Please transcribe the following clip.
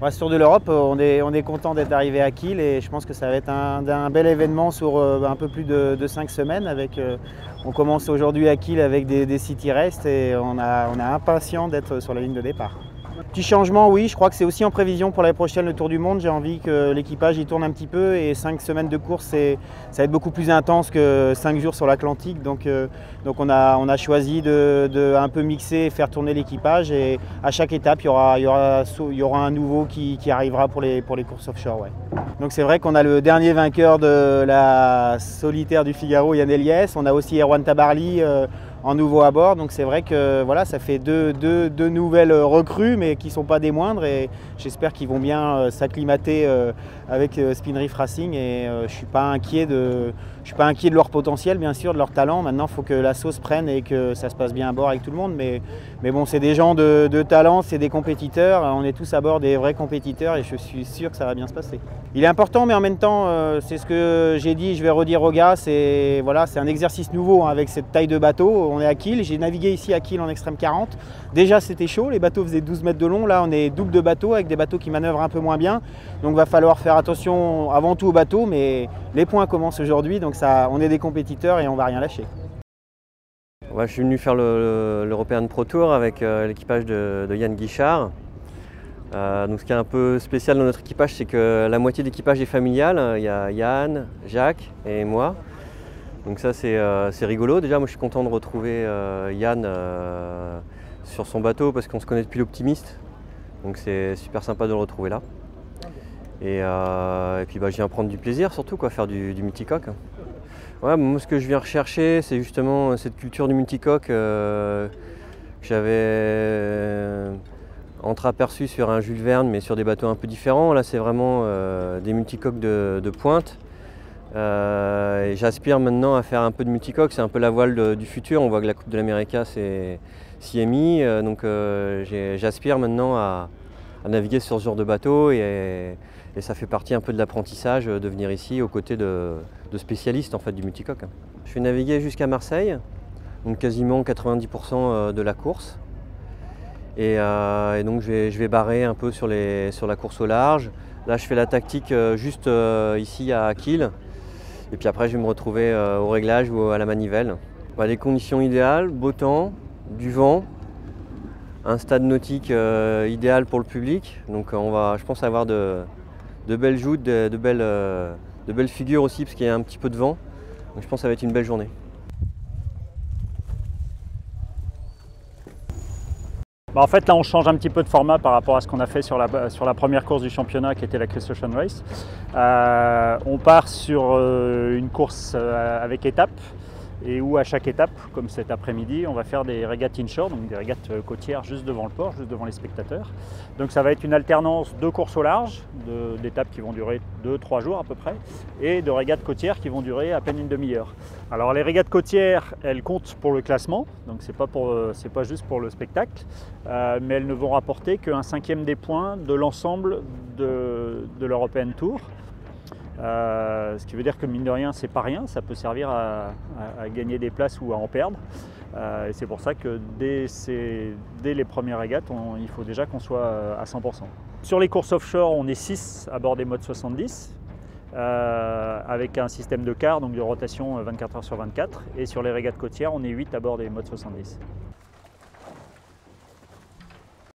Ouais, sur de l'Europe, on est content d'être arrivé à Kiel et je pense que ça va être un bel événement sur un peu plus de 5 semaines. On commence aujourd'hui à Kiel avec des city rests et on est impatient d'être sur la ligne de départ. Petit changement, oui, je crois que c'est aussi en prévision pour l'année prochaine le Tour du Monde. J'ai envie que l'équipage y tourne un petit peu et 5 semaines de course, ça va être beaucoup plus intense que 5 jours sur l'Atlantique. Donc on a choisi de un peu mixer et faire tourner l'équipage et à chaque étape, il y aura un nouveau qui arrivera pour les courses offshore. Ouais. Donc c'est vrai qu'on a le dernier vainqueur de la solitaire du Figaro, Yann Eliès. On a aussi Erwan Tabarly en nouveau à bord, donc c'est vrai que voilà, ça fait deux nouvelles recrues, mais qui ne sont pas des moindres, et j'espère qu'ils vont bien s'acclimater avec Spin Reef Racing, et je ne suis pas inquiet de leur potentiel, bien sûr, de leur talent. Maintenant, il faut que la sauce prenne et que ça se passe bien à bord avec tout le monde, mais bon, c'est des gens de talent, c'est des compétiteurs, on est tous à bord des vrais compétiteurs, et je suis sûr que ça va bien se passer. Il est important, mais en même temps, c'est ce que j'ai dit, je vais redire aux gars, c'est un exercice nouveau hein, avec cette taille de bateau. On est à Kiel, j'ai navigué ici à Kiel en extrême 40. Déjà c'était chaud, les bateaux faisaient 12 mètres de long, là on est double de bateaux avec des bateaux qui manœuvrent un peu moins bien. Donc il va falloir faire attention avant tout aux bateaux, mais les points commencent aujourd'hui, donc on est des compétiteurs et on ne va rien lâcher. Ouais, je suis venu faire l'European Pro Tour avec l'équipage de Yann Guichard. Donc ce qui est un peu spécial dans notre équipage, c'est que la moitié de l'équipage est familial. Il y a Yann, Jacques et moi. Donc ça c'est rigolo. Déjà moi je suis content de retrouver Yann sur son bateau parce qu'on se connaît depuis l'Optimiste. Donc c'est super sympa de le retrouver là. Et puis je viens prendre du plaisir surtout, faire du multicoque. Ouais, moi ce que je viens rechercher c'est justement cette culture du multicoque que j'avais entreaperçu sur un Jules Verne, mais sur des bateaux un peu différents. Là c'est vraiment des multicoques de pointe. Et j'aspire maintenant à faire un peu de multicoque, c'est un peu la voile du futur. On voit que la Coupe de l'América s'y est mis, donc j'aspire maintenant à naviguer sur ce genre de bateau et ça fait partie un peu de l'apprentissage de venir ici aux côtés de spécialistes en fait, du multicoque. Je vais naviguer jusqu'à Marseille, donc quasiment 90% de la course. Et donc je vais barrer un peu sur la course au large. Là je fais la tactique juste ici à Kiel. Et puis après je vais me retrouver au réglage ou à la manivelle. Les conditions idéales, beau temps, du vent, un stade nautique idéal pour le public. Donc on va, je pense, avoir de belles joutes, de belles figures aussi parce qu'il y a un petit peu de vent. Donc je pense que ça va être une belle journée. En fait, là, on change un petit peu de format par rapport à ce qu'on a fait sur la première course du championnat qui était la Crest Ocean Race. On part sur une course avec étapes et où à chaque étape, comme cet après-midi, on va faire des régates inshore, donc des régates côtières juste devant le port, juste devant les spectateurs. Donc ça va être une alternance de courses au large, d'étapes qui vont durer 2-3 jours à peu près, et de régates côtières qui vont durer à peine une demi-heure. Alors les régates côtières, elles comptent pour le classement, donc c'est pas juste pour le spectacle, mais elles ne vont rapporter qu'un 5e des points de l'ensemble de l'European Tour. Ce qui veut dire que mine de rien, c'est pas rien, ça peut servir à gagner des places ou à en perdre. Et c'est pour ça que dès les premières régates, il faut déjà qu'on soit à 100%. Sur les courses offshore, on est 6 à bord des modes 70, avec un système de quart, donc de rotation 24 heures sur 24. Et sur les régates côtières, on est 8 à bord des modes 70.